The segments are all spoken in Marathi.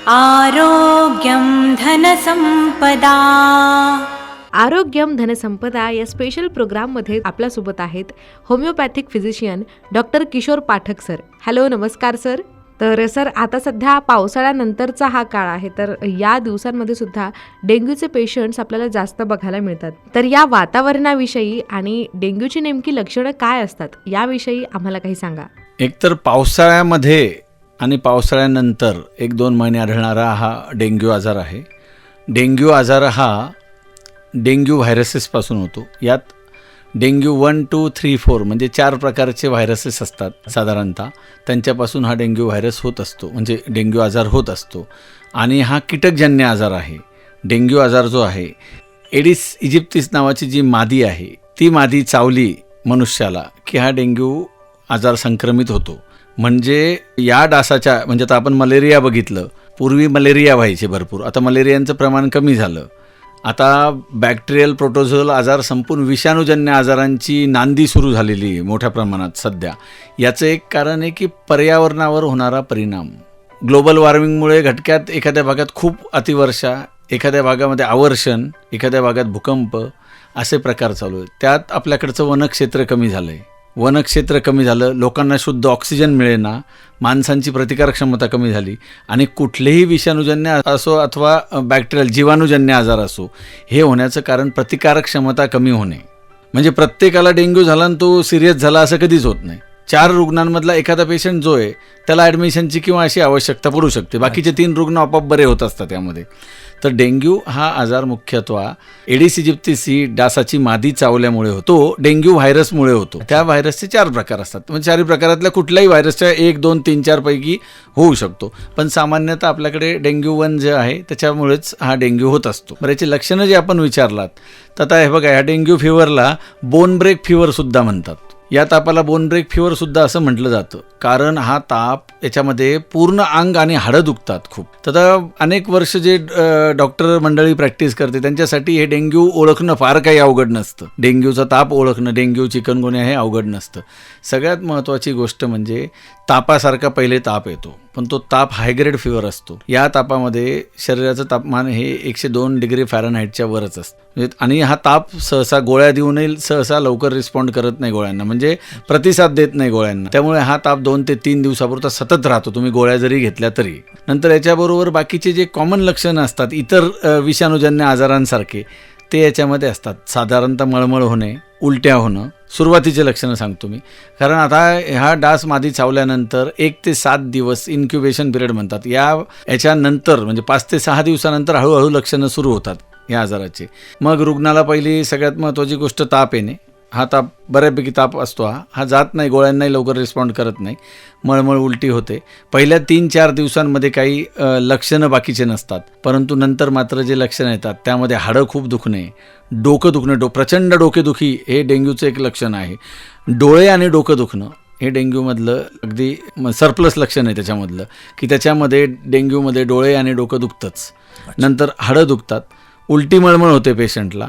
आरोग्यं धनसंपदा. आरोग्यम धनसंपदा या स्पेशल प्रोग्राममध्ये आपल्यासोबत आहेत homeopathic physician doctor Kishor Pathak sir. Hello, नमस्कार सर. तर सर, आता सध्या पावसाळ्यानंतरचा हा काळ आहे, तर या दिवसांमध्ये सुद्धा डेंग्यूचे पेशंट्स आपल्याला जास्त बघायला मिळतात. तर या वातावरणाविषयी आणि डेंग्यूची नेमकी लक्षणं काय असतात याविषयी आम्हाला काही सांगा. एकतर पावसाळ्यामध्ये आणि पावसाळ्यानंतर 1-2 महिने आढळणारा हा डेंग्यू आजार आहे. डेंग्यू आजार हा डेंग्यू व्हायरसेसपासून होतो. यात डेंग्यू 1, 2, 3, 4 म्हणजे 4 प्रकारचे व्हायरसेस असतात साधारणतः. त्यांच्यापासून हा डेंग्यू व्हायरस होत असतो, म्हणजे डेंग्यू आजार होत असतो. आणि हा कीटकजन्य आजार आहे. डेंग्यू आजार जो आहे, एडिस इजिप्तिस नावाची जी मादी आहे, ती मादी चावली मनुष्याला की हा डेंग्यू आजार संक्रमित होतो. म्हणजे या डासाच्या, म्हणजे आता आपण मलेरिया बघितलं, पूर्वी मलेरिया व्हायचे भरपूर, आता मलेरियांचं प्रमाण कमी झालं. आता बॅक्टेरियल प्रोटोझोल आजार संपून विषाणूजन्य आजारांची नांदी सुरू झालेली आहे मोठ्या प्रमाणात सध्या. याचं एक कारण आहे की पर्यावरणावर होणारा परिणाम. ग्लोबल वॉर्मिंगमुळे घटक्यात एखाद्या भागात खूप अतिवर्षा, एखाद्या भागामध्ये आवर्षण, एखाद्या भागात भूकंप, असे प्रकार चालू आहेत. त्यात आपल्याकडचं वनक्षेत्र कमी झालं आहे. वनक्षेत्र कमी झालं, लोकांना शुद्ध ऑक्सिजन मिळेना, माणसांची प्रतिकारक क्षमता कमी झाली आणि कुठलेही विषाणूजन्य असो अथवा बॅक्टेरियल जीवाणूजन्य आजार असो, हे होण्याचं कारण प्रतिकारक क्षमता कमी होणे. म्हणजे प्रत्येकाला डेंग्यू झाला आणि तो सिरियस झाला असं कधीच होत नाही. 4 रुग्णांमधला एखादा पेशंट जो आहे त्याला ॲडमिशनची किंवा अशी आवश्यकता पडू शकते. बाकीचे 3 रुग्ण आपोआप बरे होत असतात त्यामध्ये. तर डेंग्यू हा आजार मुख्यत्वे एडिस इजिप्तिसी डासाची मादी चावल्यामुळे होतो, डेंग्यू व्हायरसमुळे होतो. त्या व्हायरसचे 4 प्रकार असतात. म्हणजे 4 प्रकारातल्या कुठल्याही व्हायरसच्या 1, 2, 3, 4 पैकी होऊ शकतो. पण सामान्यतः आपल्याकडे डेंग्यू 1 जे आहे त्याच्यामुळेच हा डेंग्यू होत असतो. बरं, याची लक्षणं जे आपण विचारलात, तर आता हे बघा, ह्या डेंग्यू फिवरला बोन ब्रेक फिवरसुद्धा म्हणतात. या तापाला बोन ब्रेक फिवरसुद्धा असं म्हटलं जातं, कारण हा ताप याच्यामध्ये पूर्ण अंग आणि हाडं दुखतात खूप. तर अनेक वर्ष जे डॉक्टर मंडळी प्रॅक्टिस करते त्यांच्यासाठी हे डेंग्यू ओळखणं फार काही अवघड नसतं. डेंग्यूचा ताप ओळखणं, डेंग्यू चिकनगुन्या हे अवघड नसतं. सगळ्यात महत्त्वाची गोष्ट म्हणजे तापासारखा पहिले ताप येतो, पण तो ताप हायग्रेड फिवर असतो. या तापामध्ये शरीराचं तापमान हे 102 डिग्री फॅरनहाईटच्या वरच असतं. आणि हा ताप सहसा गोळ्या देऊनही सहसा लवकर रिस्पॉन्ड करत नाही गोळ्यांना, म्हणजे प्रतिसाद देत नाही गोळ्यांना. त्यामुळे हा ताप 2 ते 3 दिवसापुरता सतत राहतो, तुम्ही गोळ्या जरी घेतल्या तरी. नंतर याच्याबरोबर बाकीचे जे कॉमन लक्षणं असतात इतर विषाणूजन्य आजारांसारखे, ते याच्यामध्ये असतात. साधारणतः मळमळ होणे, उलट्या होणं, सुरुवातीचे लक्षणं सांगतो मी. कारण आता ह्या डास मादी चावल्यानंतर 1 ते 7 दिवस इन्क्युबेशन पिरियड म्हणतात. याच्यानंतर म्हणजे 5 ते 6 दिवसानंतर हळूहळू लक्षणं सुरू होतात या आजाराचे. मग रुग्णाला पहिली सगळ्यात महत्त्वाची गोष्ट ताप येणे. हा ताप बऱ्यापैकी ताप असतो, हा जात नाही, गोळ्यांनाही लवकर रिस्पॉन्ड करत नाही. मळमळ, उलटी होते. पहिल्या 3-4 दिवसांमध्ये काही लक्षणं बाकीचे नसतात, परंतु नंतर मात्र जे लक्षणं येतात त्यामध्ये हाडं खूप दुखणे, डोकं दुखणं, प्रचंड डोकेदुखी हे डेंग्यूचं एक लक्षण आहे. डोळे आणि डोकं दुखणं हे डेंग्यूमधलं अगदी सरप्लस लक्षण आहे त्याच्यामधलं, की त्याच्यामध्ये डेंग्यूमध्ये डोळे आणि डोकं दुखतंच. नंतर हाडं दुखतात, उलटी मळमळ होते पेशंटला,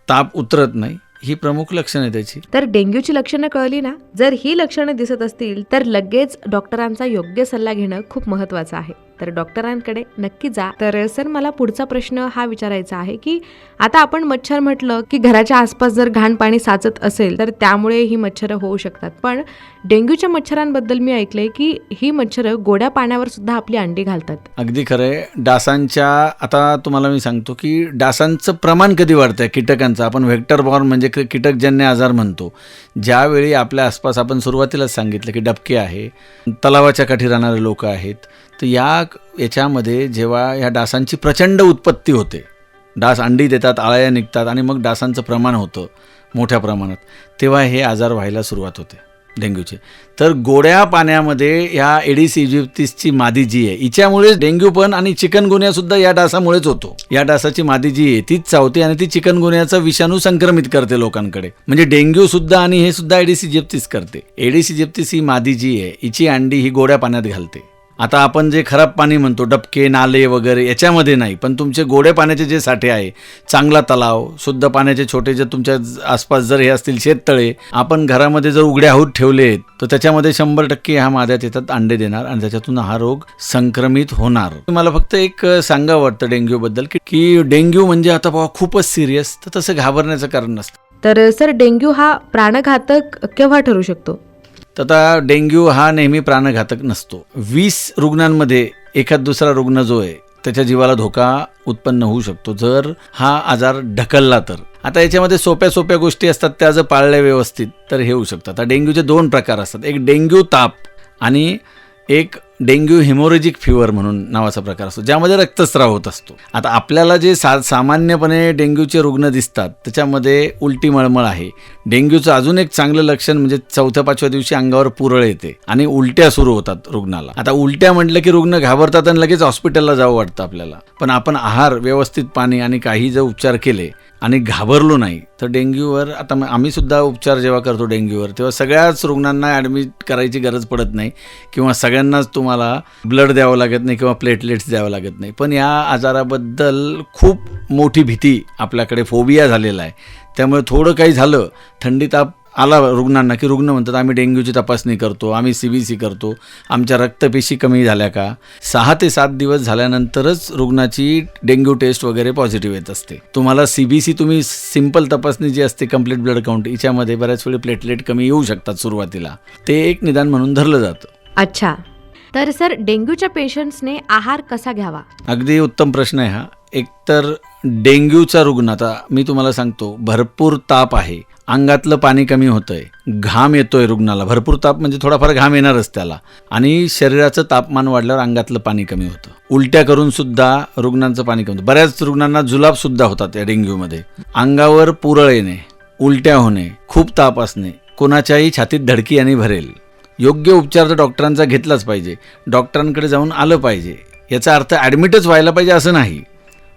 ताप उतरत नाही, ही प्रमुख लक्षणं आहे त्याची. तर डेंग्यूची लक्षणं कळली ना, जर ही लक्षणं दिसत असतील तर लगेच डॉक्टरांचा योग्य सल्ला घेणं खूप महत्त्वाचं आहे. तर डॉक्टरांकडे नक्की जा. तर सर, मला पुढचा प्रश्न हा विचारायचा आहे की आता आपण मच्छर म्हटलं की घराच्या आसपास जर घाण पाणी साचत असेल तर त्यामुळे ही मच्छरं होऊ शकतात. पण डेंग्यूच्या मच्छरांबद्दल मी ऐकलंय की ही मच्छरं गोड्या पाण्यावर सुद्धा आपली अंडी घालतात. अगदी खरं आहे. डासांच्या, आता तुम्हाला मी सांगतो की डासांचं प्रमाण कधी वाढतंय कीटकांचं, आपण व्हेक्टर बॉर्न म्हणजे कीटकजन्य आजार म्हणतो. ज्यावेळी आपल्या आसपास, आपण सुरुवातीलाच सांगितलं की डबके आहे, तलावाच्या काठी राहणारे लोक आहेत, तर याच्यामध्ये जेव्हा ह्या डासांची प्रचंड उत्पत्ती होते, डास अंडी देतात, आळ्या निघतात आणि मग डासांचं प्रमाण होतं मोठ्या प्रमाणात, तेव्हा हे आजार व्हायला सुरुवात होते डेंग्यूचे. तर गोड्या पाण्यामध्ये ह्या एडिस इजिप्तिसची मादी जी आहे हिच्यामुळेच डेंग्यू पण आणि चिकनगुन्यासुद्धा या डासामुळेच होतो. या डासाची मादी जी आहे तीच चावते आणि ती चिकनगुन्याचा विषाणू संक्रमित करते लोकांकडे. म्हणजे डेंग्यू सुद्धा आणि हे सुद्धा एडिस इजिप्तिस करते. एडिस इजिप्तिस ही मादी जी आहे हिची अंडी ही गोड्या पाण्यात घालते आता आपण जे खराब पाणी म्हणतो, डबके, नाले वगैरे, याच्यामध्ये नाही, पण तुमचे गोड्या पाण्याचे जे साठे आहे, चांगला तलाव, शुद्ध पाण्याचे छोटे जे तुमच्या आसपास जर हे असतील शेततळे, आपण घरामध्ये जर उघडे आहोत ठेवलेत, तर त्याच्यामध्ये 100% ह्या माद्यात येतात, अंडे देणार आणि त्याच्यातून हा रोग संक्रमित होणार. मला फक्त एक सांगावं वाटतं डेंग्यूबद्दल की डेंग्यू म्हणजे आता बाबा खूपच सिरियस, तर तसं घाबरण्याचं कारण नसतं. तर सर, डेंग्यू हा प्राणघातक केव्हा ठरू शकतो? तर आता डेंग्यू हा नेहमी प्राणघातक नसतो. 20 रुग्णांमध्ये एखाद दुसरा रुग्ण जो आहे त्याच्या जीवाला धोका उत्पन्न होऊ शकतो जर हा आजार ढकलला तर. आता याच्यामध्ये सोप्या गोष्टी असतात, त्या जर पाळल्या व्यवस्थित तर हे होऊ शकतात. आता डेंग्यूचे 2 प्रकार असतात, एक डेंग्यू ताप आणि एक डेंग्यू हिमोरेजिक फिवर म्हणून नावाचा प्रकार असतो, ज्यामध्ये रक्तस्राव होत असतो. आता आपल्याला जे सामान्यपणे डेंग्यूचे रुग्ण दिसतात त्याच्यामध्ये उलटी मळमळ आहे. डेंग्यूचं अजून एक चांगलं लक्षण म्हणजे 4-5व्या दिवशी अंगावर पुरळ येते आणि उलट्या सुरू होतात रुग्णाला. आता उलट्या म्हटलं की रुग्ण घाबरतात आणि लगेच हॉस्पिटलला जावं वाटतं आपल्याला. पण आपण आहार, व्यवस्थित पाणी आणि काही जर उपचार केले आणि घाबरलो नाही तर डेंग्यूवर, आता आम्ही सुद्धा उपचार जेव्हा करतो डेंग्यूवर, तेव्हा सगळ्याच रुग्णांना ॲडमिट करायची गरज पडत नाही किंवा सगळ्यांनाच तुम्हाला ब्लड द्यावं लागत नाही किंवा प्लेटलेट्स द्यावं लागत नाही. पण या आजाराबद्दल खूप मोठी भीती आपल्याकडे, फोबिया झालेला आहे. त्यामुळे थोडं काही झालं, थंडी ताप आला रुग्णांना की रुग्ण म्हणतात आम्ही डेंग्यूची तपासणी करतो, आम्ही CBC करतो, आमच्या रक्तपेशी कमी झाल्या का. 6 ते 7 दिवस झाल्यानंतरच रुग्णाची डेंग्यू टेस्ट वगैरे पॉझिटिव्ह येत असते. तुम्हाला CBC, तुम्ही सिंपल तपासणी जी असते कम्प्लीट ब्लड काउंट, हिच्यामध्ये बऱ्याच वेळी प्लेटलेट कमी येऊ शकतात सुरुवातीला, ते एक निदान म्हणून धरलं जातं. अच्छा, तर सर, डेंग्यूच्या पेशंट्सने आहार कसा घ्यावा? अगदी उत्तम प्रश्न आहे हा. एकतर डेंग्यूचा रुग्ण, आता मी तुम्हाला सांगतो, भरपूर ताप आहे, अंगातलं पाणी कमी होतंय, घाम येतोय रुग्णाला, भरपूर ताप म्हणजे थोडाफार घाम येणारच त्याला, आणि शरीराचं तापमान वाढल्यावर अंगातलं पाणी कमी होतं. उलट्या करून सुद्धा रुग्णांचं पाणी कमी होतं. बऱ्याच रुग्णांना जुलाब सुद्धा होतात या डेंग्यूमध्ये. अंगावर पुरळ येणे, उलट्या होणे, खूप ताप असणे, कोणाच्याही छातीत धडकी आणि भरेल. योग्य उपचार तर डॉक्टरांचा घेतलाच पाहिजे, डॉक्टरांकडे जाऊन आलं पाहिजे. याचा अर्थ ॲडमिटच व्हायला पाहिजे असं नाही.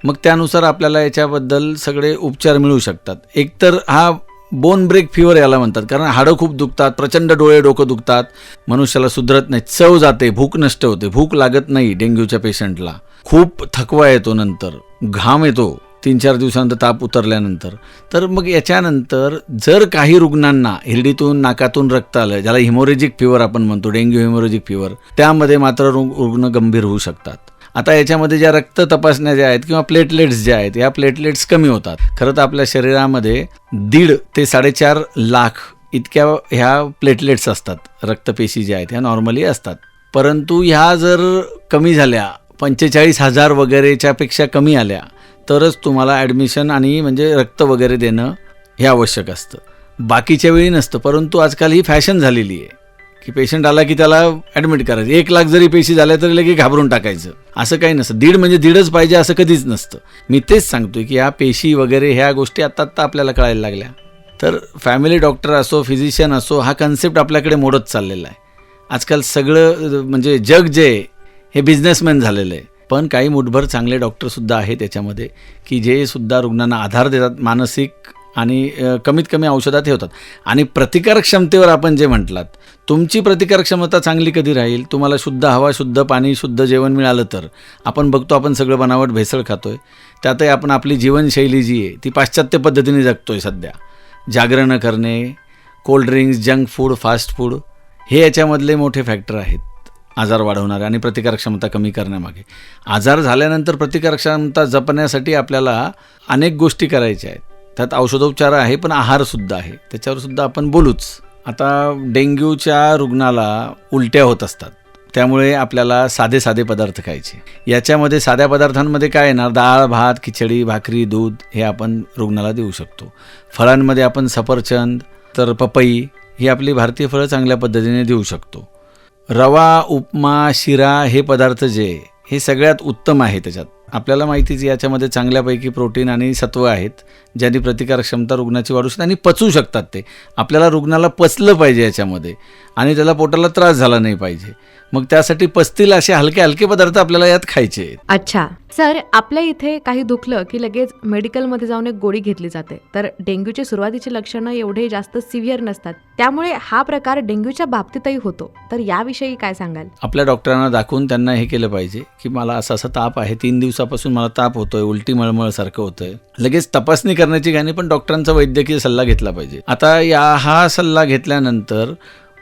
मग त्यानुसार आपल्याला याच्याबद्दल सगळे उपचार मिळू शकतात. एकतर हा बोन ब्रेक फिवर याला म्हणतात, कारण हाडं खूप दुखतात, प्रचंड डोळे डोकं दुखतात, मनुष्याला सुधरत नाही, चव जाते, भूक नष्ट होते, भूक लागत नाही डेंग्यूच्या पेशंटला, खूप थकवा येतो, नंतर घाम येतो 3-4 दिवसानंतर ताप उतरल्यानंतर. तर मग याच्यानंतर जर काही रुग्णांना हिरडीतून, नाकातून रक्त आलं, ज्याला हिमोरेजिक फिवर आपण म्हणतो, डेंग्यू हिमोरेजिक फिवर, त्यामध्ये मात्र रुग्ण गंभीर होऊ शकतात. आता याच्यामध्ये ज्या रक्त तपासण्या ज्या आहेत किंवा प्लेटलेट्स ज्या आहेत, या प्लेटलेट्स कमी होतात. खरं तर आपल्या शरीरामध्ये 1.5 ते 4.5 लाख इतक्या ह्या प्लेटलेट्स असतात, रक्तपेशी ज्या आहेत ह्या नॉर्मली असतात. परंतु ह्या जर कमी झाल्या, 45,000 वगैरेच्या पेक्षा कमी आल्या, तरच तुम्हाला ॲडमिशन आणि म्हणजे रक्त वगैरे देणं हे आवश्यक असतं. बाकीच्या वेळी नसतं. परंतु आजकाल ही फॅशन झालेली आहे की पेशंट आला की त्याला ॲडमिट करायचं. 1 लाख जरी पेशी झाल्या तरी लगेच घाबरून टाकायचं, असं काही नसतं. 1.5 म्हणजे 1.5च पाहिजे असं कधीच नसतं. मी तेच सांगतोय की ह्या पेशी वगैरे ह्या गोष्टी आत्ता आपल्याला कळायला लागल्या. तर फॅमिली डॉक्टर असो, फिजिशियन असो, हा कन्सेप्ट आपल्याकडे मोडत चाललेला आहे. आजकाल सगळं म्हणजे जग जे हे बिझनेसमॅन झालेलं आहे. पण काही मुठभर चांगले डॉक्टरसुद्धा आहेत त्याच्यामध्ये की जे सुद्धा रुग्णांना आधार देतात, मानसिक आणि कमीत कमी औषधात हे होतात. आणि प्रतिकारक क्षमतेवर आपण जे म्हटलात, तुमची प्रतिकारक क्षमता चांगली कधी राहील? तुम्हाला शुद्ध हवा, शुद्ध पाणी, शुद्ध जेवण मिळालं तर. आपण बघतो आपण सगळं बनावट भेसळ खातोय, त्यातही आपण आपली जीवनशैली जी आहे ती पाश्चात्य पद्धतीने जगतोय सध्या. जागरणं करणे, cold drinks, junk food, fast food, हे याच्यामधले मोठे फॅक्टर आहेत आजार वाढवणारे आणि प्रतिकारक क्षमता कमी करण्यामागे. आजार झाल्यानंतर प्रतिकारक क्षमता जपण्यासाठी आपल्याला अनेक गोष्टी करायच्या आहेत. त्यात औषधोपचार आहे, पण आहारसुद्धा आहे, त्याच्यावर सुद्धा आपण बोलूच. आता डेंग्यूच्या रुग्णाला उलट्या होत असतात, त्यामुळे आपल्याला साधे पदार्थ खायचे. याच्यामध्ये साध्या पदार्थांमध्ये काय येणार? डाळ, भात, खिचडी, भाकरी, दूध हे आपण रुग्णाला देऊ शकतो. फळांमध्ये आपण सफरचंद, तर पपई ही आपली भारतीय फळं चांगल्या पद्धतीने देऊ शकतो. रवा, उपमा, शिरा हे पदार्थ जे हे सगळ्यात उत्तम आहे. त्याच्यात आपल्याला माहितीच याच्यामध्ये चांगल्यापैकी प्रोटीन आणि सत्व आहेत, ज्यांनी प्रतिकारक क्षमता रुग्णाची वाढू शकते आणि पचू शकतात. ते आपल्याला रुग्णाला पचलं पाहिजे याच्यामध्ये आणि त्याला पोटाला त्रास झाला नाही पाहिजे. मग त्यासाठी पचतील असे हलके हलके पदार्थ आपल्याला यात खायचे आहेत. अच्छा सर, आपल्या इथे काही दुखलं की लगेच मेडिकलमध्ये जाऊन एक गोळी घेतली जाते. तर डेंग्यूची सुरुवातीची लक्षणं एवढे जास्त सिव्हिअर नसतात, त्यामुळे हा प्रकार डेंग्यूच्या बाबतीतही होतो. तर याविषयी काय सांगाल? आपल्या डॉक्टरांना दाखवून त्यांना हे केलं पाहिजे की मला असा ताप आहे, 3 दिवसापासून मला ताप होतोय, उलटी मळमळ सारखं होतंय. लगेच तपासणी करण्याची गाणी, पण डॉक्टरांचा वैद्यकीय सल्ला घेतला पाहिजे. आता हा सल्ला घेतल्यानंतर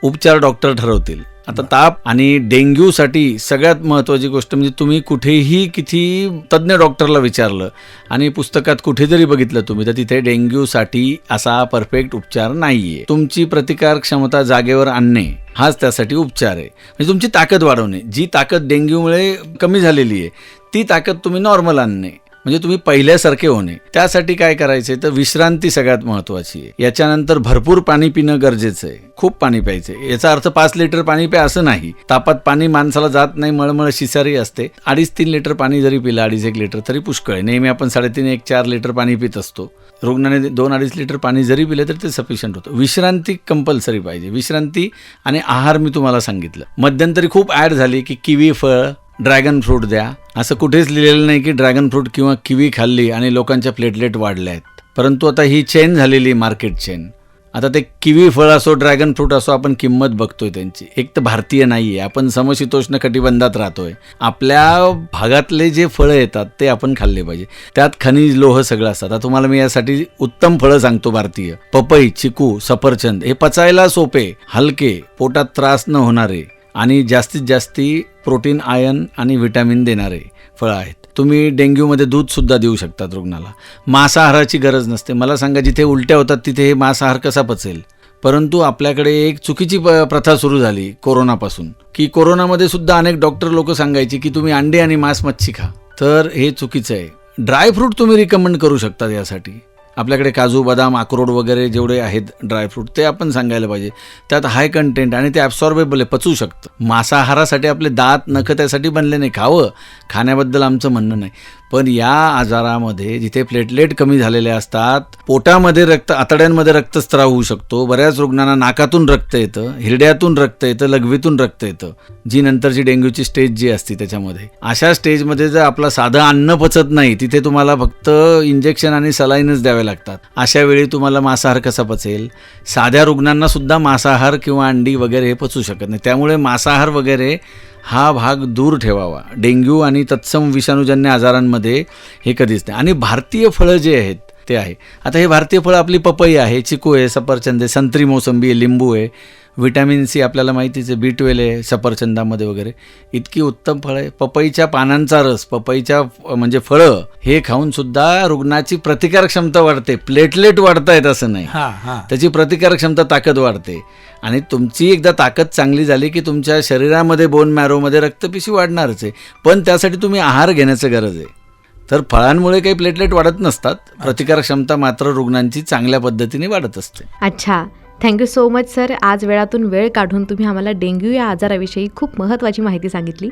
उपचार डॉक्टर ठरवतील. आता ताप आणि डेंग्यूसाठी सगळ्यात महत्त्वाची गोष्ट म्हणजे तुम्ही कुठेही किती तज्ज्ञ डॉक्टरला विचारलं आणि पुस्तकात कुठे जरी बघितलं तुम्ही, तर तिथे डेंग्यूसाठी असा परफेक्ट उपचार नाहीये. तुमची प्रतिकार क्षमता जागेवर आणणे हाच त्यासाठी उपचार आहे. म्हणजे तुमची ताकद वाढवणे, जी ताकद डेंग्यूमुळे कमी झालेली आहे ती ताकद तुम्ही नॉर्मल आणणे, म्हणजे तुम्ही पहिल्यासारखे होणे. त्यासाठी काय करायचे तर विश्रांती सगळ्यात महत्त्वाची आहे. याच्यानंतर भरपूर पाणी पिणं गरजेचं आहे, खूप पाणी प्यायचं. याचा अर्थ 5 लिटर पाणी प्या असं नाही. तापात पाणी माणसाला जात नाही, मळमळ शिसारी असते. 2.5-3 लिटर पाणी जरी पिलं, 2.5-1 लिटर तरी पुष्कळ आहे. नेहमी आपण 3.5-4 लिटर पाणी पित असतो. रुग्णाने 2-2.5 लिटर पाणी जरी पिलं तर ते सफिशियंट होतं. विश्रांती कंपल्सरी पाहिजे. विश्रांती आणि आहार मी तुम्हाला सांगितलं. मध्यंतरी खूप ॲड झाली की किवी फळ, ड्रॅगन फ्रूट द्या. असं कुठेच लिहिलेलं नाही की ड्रॅगन फ्रूट किंवा किवी खाल्ली आणि लोकांच्या प्लेटलेट वाढल्या आहेत. परंतु आता ही चेन झालेली मार्केट चेन. आता ते किवी फळ असो, ड्रॅगन फ्रूट असो, आपण किंमत बघतोय त्यांची. एक तर भारतीय नाही आहे, आपण समशीतोष्ण कटिबंधात राहतोय. आपल्या भागातले जे फळं येतात ते आपण खाल्ले पाहिजे. त्यात खनिज, लोह सगळं असतात. आता तुम्हाला मी यासाठी उत्तम फळं सांगतो भारतीय. पपई, चिकू, सफरचंद हे पचायला सोपे, हलके, पोटात त्रास न होणारे आणि जास्तीत जास्ती प्रोटीन, आयर्न आणि व्हिटॅमिन देणारे फळं आहेत. तुम्ही डेंग्यूमध्ये दूधसुद्धा देऊ शकतात रुग्णाला. मांसाहाराची गरज नसते. मला सांगा, जिथे उलट्या होतात तिथे हे मांसाहार कसा पचेल? परंतु आपल्याकडे एक चुकीची प्रथा सुरू झाली कोरोनापासून, की कोरोनामध्ये सुद्धा अनेक डॉक्टर लोक सांगायचे की तुम्ही अंडे आणि मांस मच्छी खा. तर हे चुकीचं आहे. ड्रायफ्रूट तुम्ही रिकमेंड करू शकतात यासाठी. आपल्याकडे काजू, बदाम, अक्रोड वगैरे जेवढे आहेत ड्रायफ्रूट ते आपण सांगायला पाहिजे. त्यात हाय कंटेंट आणि ते ॲब्सॉर्बेबल आहे, पचू शकतं. मांसाहारासाठी आपले दात, नखं त्यासाठी बनले नाही. खावं, खाण्याबद्दल आमचं म्हणणं नाही. पण या आजारामध्ये जिथे प्लेटलेट कमी झालेले असतात, पोटामध्ये रक्त, आतड्यांमध्ये रक्तस्राव होऊ शकतो. बऱ्याच रुग्णांना नाकातून रक्त येतं, हिरड्यातून रक्त येतं, लघवीतून रक्त येतं, जी नंतरची डेंग्यूची स्टेज जी असते त्याच्यामध्ये. अशा स्टेजमध्ये जर आपलं साधं अन्न पचत नाही, तिथे तुम्हाला फक्त इंजेक्शन आणि सलाईनच द्यावे लागतात. अशा वेळी तुम्हाला मांसाहार कसा पचेल? साध्या रुग्णांना सुद्धा मांसाहार किंवा अंडी वगैरे हे पचू शकत नाही. त्यामुळे मांसाहार वगैरे हा भाग दूर ठेवावा. डेंग्यू आणि तत्सम विषाणूजन्य आजारांमध्ये हे कधीच नाही. आणि भारतीय फळं जे आहेत ते आहे. आता हे भारतीय फळं आपली पपई आहे, चिकू आहे, सफरचंद आहे, संत्री, मोसंबी आहे, लिंबू आहे, व्हिटॅमिन सी आपल्याला माहितीच आहे, B12 आहे सफरचंदामध्ये वगैरे. इतकी उत्तम फळं आहे. पपईच्या पानांचा रस, पपईच्या म्हणजे फळं हे खाऊन सुद्धा रुग्णाची प्रतिकार क्षमता वाढते. प्लेटलेट वाढतायत असं नाही, त्याची प्रतिकार क्षमता, ताकद वाढते. आणि तुमची एकदा ताकद चांगली झाली की तुमच्या शरीरामध्ये, बोन मॅरोमध्ये रक्तपिशी वाढणारच आहे. पण त्यासाठी तुम्ही आहार घेण्याचं गरज आहे. तर फळांमुळे काही प्लेटलेट वाढत नसतात, प्रतिकार क्षमता मात्र रुग्णांची चांगल्या पद्धतीने वाढत असते. अच्छा, थँक्यू सो मच सर. आज वेळातून वेळ काढून तुम्ही आम्हाला डेंग्यू या आजाराविषयी खूप महत्त्वाची माहिती सांगितली.